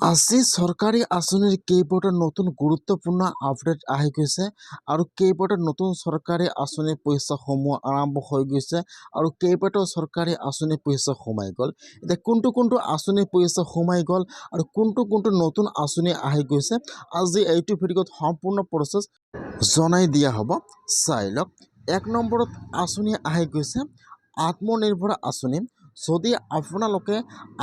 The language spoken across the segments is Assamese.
আজি চৰকাৰী আঁচনিৰ কেইবাটা নতুন গুৰুত্বপূৰ্ণ আপডেট আহি গৈছে আৰু কেইবাটা নতুন চৰকাৰী আঁচনিৰ পইচাসমূহ আৰম্ভ হৈ গৈছে আৰু কেইবাটাও চৰকাৰী আঁচনিৰ পইচা সোমাই গ'ল। এতিয়া কোনটো আঁচনিৰ পইচা সোমাই গ'ল আৰু কোনটো নতুন আঁচনি আহি গৈছে আজি এইটো ভিডিঅ'ত সম্পূৰ্ণ প্ৰচেছ জনাই দিয়া হ'ব। চাই লওক। 1 নম্বৰত আঁচনি আহি গৈছে আত্মনিৰ্ভৰ আঁচনি। যদি আপোনালোকে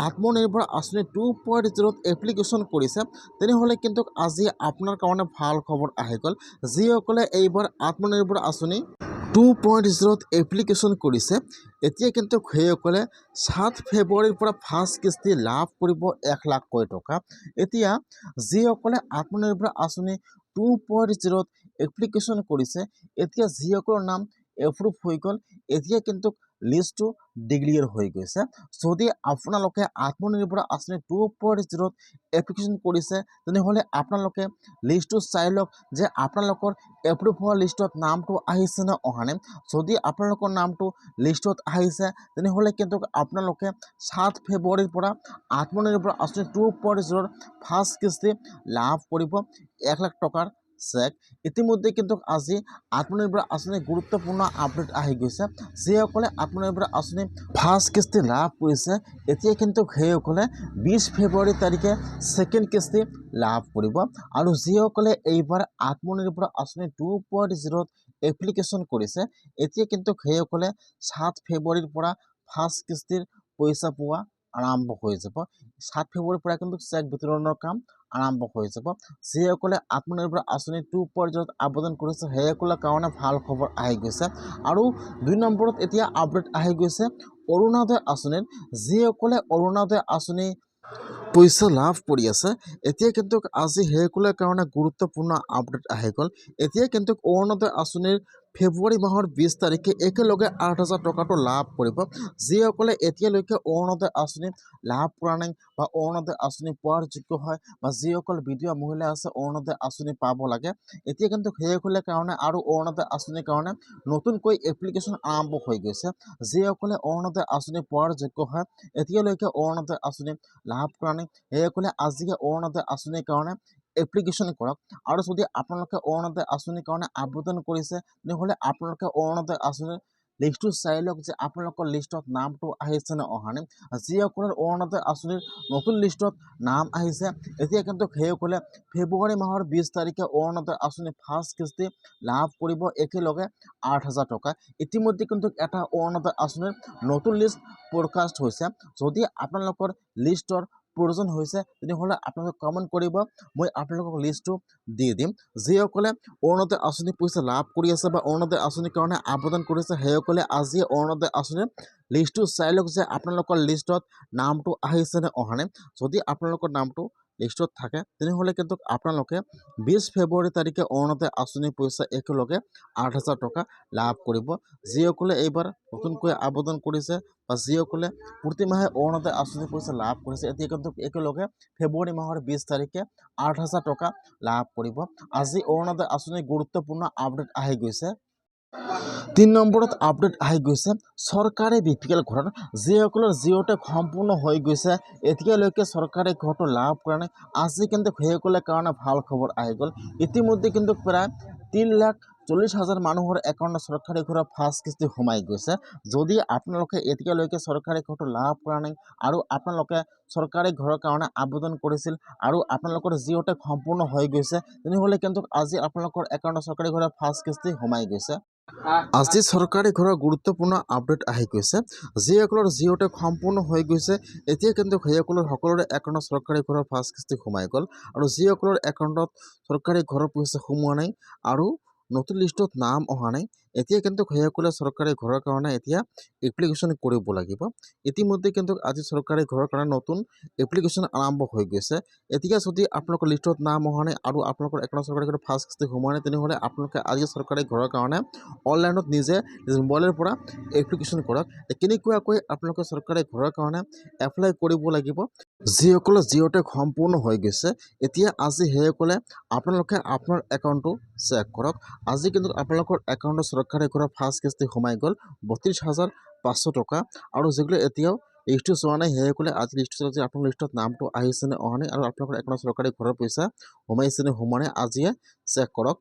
আত্মনিৰ্ভৰ আঁচনি 2.0 এপ্লিকেশ্যন কৰিছে তেনেহ'লে কিন্তু আজি আপোনাৰ কাৰণে ভাল খবৰ আহি গ'ল। যিসকলে এইবাৰ আত্মনিৰ্ভৰ আঁচনি 2.0 এপ্লিকেশ্যন কৰিছে এতিয়া কিন্তু সেইসকলে 7 ফেব্ৰুৱাৰীৰ পৰা ফাৰ্ষ্ট কিস্তি লাভ কৰিব 1 লাখকৈ টকা। এতিয়া যিসকলে আত্মনিৰ্ভৰ আঁচনি 2.0 এপ্লিকেশ্যন কৰিছে এতিয়া যিসকলৰ নাম এপ্ৰুভ হৈ গ'ল এতিয়া কিন্তু লিষ্টটো ডিক্লিয়াৰ হৈ গৈছে। যদি আপোনালোকে আত্মনিৰ্ভৰ আঁচনি 2.0 এপ্লিকেশ্যন কৰিছে তেনেহ'লে আপোনালোকে লিষ্টটো চাই লওক যে আপোনালোকৰ এপ্ৰুভ হোৱা লিষ্টত নামটো আহিছে নে অহা নাই। যদি আপোনালোকৰ নামটো লিষ্টত আহিছে তেনেহ'লে কিন্তু আপোনালোকে 7 ফেব্ৰুৱাৰীৰ পৰা আত্মনিৰ্ভৰ আঁচনি 2.0 ফাৰ্ষ্ট কিস্তি লাভ কৰিব 1 লাখ টকাৰ চেক। ইতিমধ্যে কিন্তু আজি আত্মনিৰ্ভৰ আঁচনিৰ গুৰুত্বপূৰ্ণ আপডেট আহি গৈছে। যিসকলে আত্মনিৰ্ভৰ আঁচনি ফাৰ্ষ্ট কিস্তি লাভ কৰিছে এতিয়া কিন্তু সেইসকলে 20 ফেব্ৰুৱাৰী তাৰিখে ছেকেণ্ড কিস্তি লাভ কৰিব আৰু যিসকলে এইবাৰ আত্মনিৰ্ভৰ আঁচনি 2.0 এপ্লিকেশ্যন কৰিছে এতিয়া কিন্তু সেইসকলে 7 ফেব্ৰুৱাৰীৰ পৰা ফাৰ্ষ্ট কিস্তিৰ পইচা পোৱা আৰম্ভ হৈ যাব। 7 ফেব্ৰুৱাৰীৰ পৰা কিন্তু চেক বিতৰণৰ কাম আৰম্ভ হৈ যাব। যিসকলে আত্মনিৰ্ভৰ আঁচনি 2.0 আবেদন কৰিছে সেইসকলৰ কাৰণে ভাল খবৰ আহি গৈছে। আৰু 2 নম্বৰত এতিয়া আপডেট আহি গৈছে অৰুণোদয় আঁচনিৰ। যিসকলে অৰুণোদয় আঁচনি পইচা লাভ কৰি আছে এতিয়া কিন্তু আজি সেইসকলৰ কাৰণে গুৰুত্বপূৰ্ণ আপডেট আহি গ'ল। এতিয়া কিন্তু অৰুণোদয় আঁচনিৰ ফেব্ৰুৱাৰী মাহৰ 20 তাৰিখে একেলগে 8,000 টকাটো লাভ কৰিব। যিসকলে এতিয়ালৈকে অৰুণোদয় আঁচনি লাভ কৰা নাই বা অৰুণোদয় আঁচনি পোৱাৰ যোগ্য হয় বা যিসকল বিধৱা মহিলা আছে অৰুণোদয় আঁচনি পাব লাগে এতিয়া কিন্তু সেইসকলৰ কাৰণে আৰু অৰুণোদয় আঁচনিৰ কাৰণে নতুনকৈ এপ্লিকেশ্যন আৰম্ভ হৈ গৈছে। যিসকলে অৰুণোদয় আঁচনি পোৱাৰ যোগ্য হয় এতিয়ালৈকে অৰুণোদয় আঁচনি লাভ কৰা নাই সেইসকলে আজিয়ে অৰুণোদয় আঁচনিৰ কাৰণে এপ্লিকেশ্যন কৰক। আৰু যদি আপোনালোকে অৰুণোদয় আঁচনিৰ কাৰণে আবেদন কৰিছে তেনেহ'লে আপোনালোকে অৰুণোদয় আঁচনিৰ লিষ্টটো চাই লওক যে আপোনালোকৰ লিষ্টত নামটো আহিছে নে অহা নাই। যিসকলৰ অৰুণোদয় আঁচনিৰ নতুন লিষ্টত নাম আহিছে এতিয়া কিন্তু সেইসকলে ফেব্ৰুৱাৰী মাহৰ 20 তাৰিখে অৰুণোদয় আঁচনি ফাৰ্ষ্ট কিস্তি লাভ কৰিব একেলগে 8,000 টকা। ইতিমধ্যে কিন্তু এটা অৰুণোদয় আঁচনিৰ নতুন লিষ্ট প্ৰকাশ হৈছে। যদি আপোনালোকৰ লিষ্টৰ প্ৰয়োজন হৈছে তেনেহ'লে আপোনালোকে কমেণ্ট কৰিব, মই আপোনালোকক লিষ্টটো দি দিম। যিসকলে অৰুণোদয় আঁচনি পইচা লাভ কৰি আছে বা অৰুণোদয় আঁচনিৰ কাৰণে আবেদন কৰিছে সেইসকলে আজি অৰুণোদয় আঁচনিৰ লিষ্টটো চাই লওক যে আপোনালোকৰ লিষ্টত নামটো আহিছে নে অহা নাই। যদি আপোনালোকৰ নামটো লিষ্টত থাকে তেনেহ'লে কিন্তু আপোনালোকে 20 ফেব্ৰুৱাৰী তাৰিখে অৰুণোদয় আঁচনিৰ পইচা একেলগে 8,000 টকা লাভ কৰিব। যিসকলে এইবাৰ নতুনকৈ আবেদন কৰিছে বা যিসকলে প্ৰতিমাহে অৰুণোদয় আঁচনিৰ পইচা লাভ কৰিছে এতিয়া কিন্তু একেলগে ফেব্ৰুৱাৰী মাহৰ 20 তাৰিখে 8,000 টকা লাভ কৰিব। আজি অৰুণোদয় আঁচনিৰ গুৰুত্বপূৰ্ণ আপডেট আহি গৈছে। 3 নম্বৰত আপডেট আহি গৈছে চৰকাৰী বিপিএল ঘৰত। যিসকলৰ জিঅ' টেক সম্পূৰ্ণ হৈ গৈছে এতিয়ালৈকে চৰকাৰী ঘৰটো লাভ কৰা নাই আজি কিন্তু সেইসকলৰ কাৰণে ভাল খবৰ আহি গ'ল। ইতিমধ্যে কিন্তু প্ৰায় 3,40,000 মানুহৰ একাউণ্টত চৰকাৰী ঘৰৰ ফাৰ্ষ্ট কিস্তি সোমাই গৈছে। যদি আপোনালোকে এতিয়ালৈকে চৰকাৰী ঘৰটো লাভ কৰা নাই আৰু আপোনালোকে চৰকাৰী ঘৰৰ কাৰণে আবেদন কৰিছিল আৰু আপোনালোকৰ জিঅ' টেক সম্পূৰ্ণ হৈ গৈছে তেনেহ'লে কিন্তু আজি আপোনালোকৰ একাউণ্টত চৰকাৰী ঘৰৰ ফাৰ্ষ্ট কিস্তি সোমাই গৈছে। আজি চৰকাৰী ঘৰৰ গুৰুত্বপূৰ্ণ আপডেট আহি গৈছে। যিসকলৰ জিঅ' টেক সম্পূৰ্ণ হৈ গৈছে এতিয়া কিন্তু সেইসকলৰ সকলোৰে একাউণ্টত চৰকাৰী ঘৰৰ ফাৰ্ষ্ট কিস্তি সোমাই গ'ল আৰু যিসকলৰ একাউণ্টত চৰকাৰী ঘৰৰ পইচা সোমোৱা নাই আৰু নতুন লিষ্টত নাম অহা নাই এতিয়া কিন্তু সেইসকলে চৰকাৰী ঘৰৰ কাৰণে এতিয়া এপ্লিকেশ্যন কৰিব লাগিব। ইতিমধ্যে কিন্তু আজি চৰকাৰী ঘৰৰ কাৰণে নতুন এপ্লিকেশ্যন আৰম্ভ হৈ গৈছে। এতিয়া যদি আপোনালোকৰ লিষ্টত নাম অহা নাই আৰু আপোনালোকৰ একাউণ্টত চৰকাৰী ঘৰৰ ফাৰ্ষ্ট কিস্তি সোমোৱা নাই তেনেহ'লে আপোনালোকে আজি চৰকাৰী ঘৰৰ কাৰণে অনলাইনত নিজে মোবাইলৰ পৰা এপ্লিকেশ্যন কৰক। কেনেকুৱাকৈ আপোনালোকে চৰকাৰী ঘৰৰ কাৰণে এপ্লাই কৰিব লাগিব। যিসকলে জিঅ' টেক সম্পূৰ্ণ হৈ গৈছে এতিয়া আজি সেইসকলে আপোনালোকে আপোনাৰ একাউণ্টটো চেক কৰক। আজি কিন্তু আপোনালোকৰ একাউণ্টত চৰকাৰী ঘৰৰ ফাৰ্ষ্ট কিস্তি সোমাই গ'ল 32,500 টকা আৰু যিসকলে এতিয়াও লিষ্টটো চোৱা নাই সেইসকলে আজি লিষ্টটো চাওক যে আপোনালোকৰ লিষ্টত নামটো আহিছেনে অহা নাই আৰু আপোনালোকৰ একাউণ্টত চৰকাৰী ঘৰৰ পইচা সোমাইছেনে সোমোৱা নাই আজিয়ে চেক কৰক।